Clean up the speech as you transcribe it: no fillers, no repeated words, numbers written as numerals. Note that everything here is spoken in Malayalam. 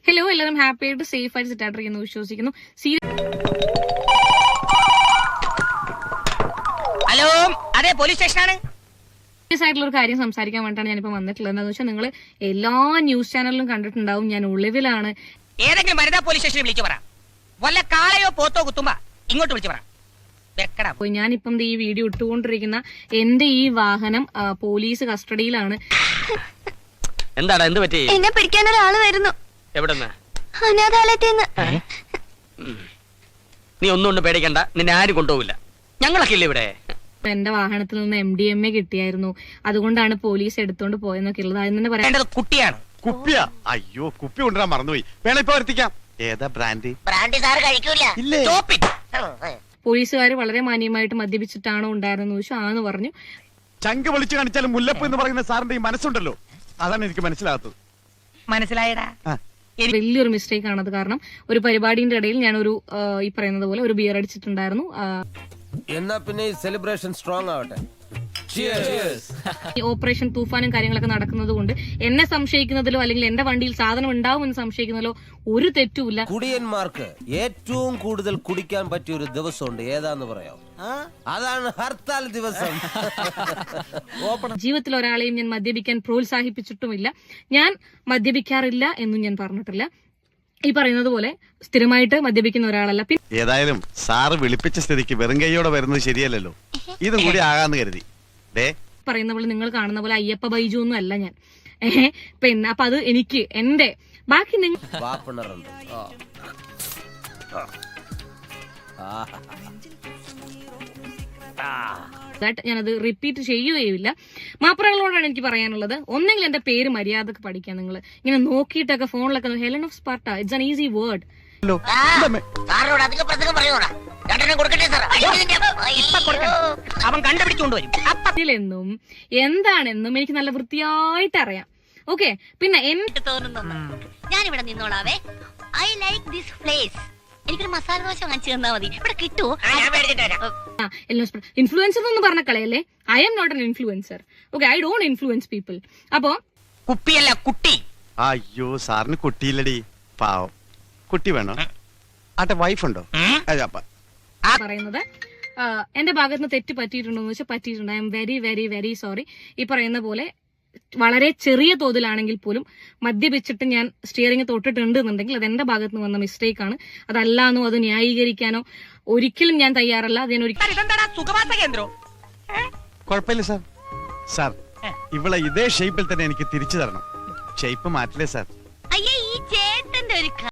ഹലോ, എല്ലാവരും ഹാപ്പി ആയിട്ട് സേഫ് ആയിട്ട് സെറ്റ് ആയിട്ടിരിക്കുന്നു വിശ്വസിക്കുന്നു. ഹലോ, അതെ പോലീസ് സ്റ്റേഷനാണ്. സീരിയസ് ആയിട്ടുള്ള ഒരു കാര്യം സംസാരിക്കാൻ വേണ്ടിയിട്ടാണ് ഞാനിപ്പോൾ വന്നിട്ടുള്ളത്. എന്താണെന്ന് വെച്ചാൽ നിങ്ങൾ എല്ലാ ന്യൂസ് ചാനലിലും കണ്ടിട്ടുണ്ടാവും, ഞാൻ ഒളിവിലാണ്. ഏതെങ്കിലും വനിതാ പോലീസ് സ്റ്റേഷനിൽ വിളിച്ചു പറ. വല്ല കാളയോ പോത്തോ കുത്തുമ്പോ ഇങ്ങോട്ട് വിളിച്ചു പറ. ഞാനിപ്പം ഈ വീഡിയോ ഇട്ടുകൊണ്ടിരിക്കുന്ന എന്റെ ഈ വാഹനം പോലീസ് കസ്റ്റഡിയിലാണ്. എന്താടാ, എന്ത് പറ്റി? എന്നെ പിടിക്കാൻ ഒരാള് വരുന്നു. എവിടെന്ന്? അനാഥാലയത്തിന്ന്. നീ ഒന്നും പേടിക്കണ്ട, നിന്നെ ആരും കൊണ്ടുപോകില്ല, ഞങ്ങളൊക്കെ ഇല്ല ഇവിടെ. എന്റെ വാഹനത്തിൽ നിന്ന് MDMA കിട്ടിയായിരുന്നു, അതുകൊണ്ടാണ് പോലീസ് എടുത്തോണ്ട് പോയെന്നൊക്കെ ഉള്ളത്. അതിന് തന്നെ പറയാം, കുട്ടിയാണ്. കുപ്പിയാ? അയ്യോ, കുപ്പി കൊണ്ടുവരാൻ മറന്നുപോയി. വേണം ഇപ്പൊ വരുത്തിക്കാം. ഏതാ ബ്രാൻഡ്? ബ്രാൻഡ് സാർ കഴിക്കൂല. പോലീസുകാർ വളരെ മാന്യമായിട്ട് മദ്യപിച്ചിട്ടാണോ ഉണ്ടായിരുന്നെന്ന് ചോദിച്ചു. ആന്ന് പറഞ്ഞു. ചങ്ക് വിളിച്ചു കാണിച്ചാലും മുല്ലപ്പ് എന്ന് പറയുന്ന സാറിന്റെ ഈ മനസ്സുണ്ടല്ലോ, അതാണ് എനിക്ക് മനസ്സിലാകാത്തത്. മനസ്സിലായടാ? വലിയൊരു മിസ്റ്റേക്ക് ആണത്. കാരണം ഒരു പരിപാടിന്റെ ഇടയിൽ ഞാൻ ഈ പറയുന്നത് പോലെ ഒരു ബിയർ അടിച്ചിട്ടുണ്ടായിരുന്നു. എന്നാ പിന്നെ സെലിബ്രേഷൻ സ്ട്രോങ് ആവട്ടെ. ഈ ഓപ്പറേഷൻ തൂഫാനും കാര്യങ്ങളൊക്കെ നടക്കുന്നത് കൊണ്ട് എന്നെ സംശയിക്കുന്നതിലോ അല്ലെങ്കിൽ എന്റെ വണ്ടിയിൽ സാധനം ഉണ്ടാവുമെന്ന് സംശയിക്കുന്നതിലോ ഒരു തെറ്റുമില്ല. കുടിയന്മാർക്ക് ഏറ്റവും കൂടുതൽ കുടിക്കാൻ പറ്റിയ ഒരു ദിവസമുണ്ട്, ഏതാന്ന് പറയാം? അതാണ് ഹർത്താൽ ദിവസം. ജീവിതത്തിൽ ഒരാളെയും ഞാൻ മദ്യപിക്കാൻ പ്രോത്സാഹിപ്പിച്ചിട്ടുമില്ല. ഞാൻ മദ്യപിക്കാറില്ല എന്നും ഞാൻ പറഞ്ഞിട്ടില്ല. ഈ പറയുന്നത് പോലെ സ്ഥിരമായിട്ട് മദ്യപിക്കുന്ന ഒരാളല്ല. ഏതായാലും സാറ് വിളിപ്പിച്ച സ്ഥിതിക്ക് വെറും കൈയോടെ വരുന്നത് ശരിയല്ലല്ലോ, ഇതും കൂടി ആകാന്ന് കരുതി. പറയുന്ന പോലെ നിങ്ങൾ കാണുന്ന പോലെ അയ്യപ്പ ബൈജു ഒന്നും അല്ല ഞാൻ. പിന്നെ അപ്പൊ അത് എനിക്ക് എന്റെ ബാക്കി ഞാനത് റിപ്പീറ്റ് ചെയ്യുകയുമില്ല. മാപ്പിളകളോടാണ് എനിക്ക് പറയാനുള്ളത്, ഒന്നെങ്കിൽ എന്റെ പേര് മര്യാദക്ക് പഠിക്കാൻ. നിങ്ങൾ ഇങ്ങനെ നോക്കിയിട്ടൊക്കെ ഫോണിലൊക്കെ Helen of Sparta, it's an easy word. എന്നും എന്താണെന്നും എനിക്ക് നല്ല വൃത്തിയായിട്ട് അറിയാം. ഓക്കെ, പിന്നെ ഞാനിവിടെ നിന്നോളാവേ. I like this place. എനിക്കൊരു മസാല ദോശ വാങ്ങിച്ചു തന്നാ മതി. ഇവിടെ കിട്ടുമോ? ഇൻഫ്ലുവൻസർ എന്നൊന്നും പറഞ്ഞ കളയല്ലേ. I am not an influencer. Okay, I don't influence people. അപ്പോ കുപ്പിയല്ല കുട്ടി. അയ്യോ, സാറിന് കുട്ടിയില്ലടി, പാവം. കുട്ടി വേണോ? ആട്ടെ, വൈഫുണ്ടോ? പറയുന്നത് എന്റെ ഭാഗത്ത് നിന്ന് തെറ്റ് പറ്റിയിട്ടുണ്ടോ എന്ന് വെച്ചാൽ പറ്റിയിട്ടുണ്ട്. I am very very very sorry. ഈ പറയുന്ന പോലെ വളരെ ചെറിയ തോതിലാണെങ്കിൽ പോലും മദ്യപിച്ചിട്ട് ഞാൻ സ്റ്റിയറിംഗ് തൊട്ടിട്ടുണ്ട് എന്നുണ്ടെങ്കിൽ അത് എന്റെ ഭാഗത്ത് നിന്ന് വന്ന മിസ്റ്റേക്ക് ആണ്. അതല്ലാന്നോ അത് ന്യായീകരിക്കാനോ ഒരിക്കലും ഞാൻ തയ്യാറല്ല. അത് ഞാൻ ഒരിക്കലും കുഴപ്പമില്ല സാർ. സാർ, ഇവളെ ഇതേ ഷേപ്പിൽ തന്നെ എനിക്ക് തിരിച്ചു തരണം. ഷേപ്പ് മാറ്റില്ലേ സാർ? അയ്യേ, ഈ ചേട്ടൻ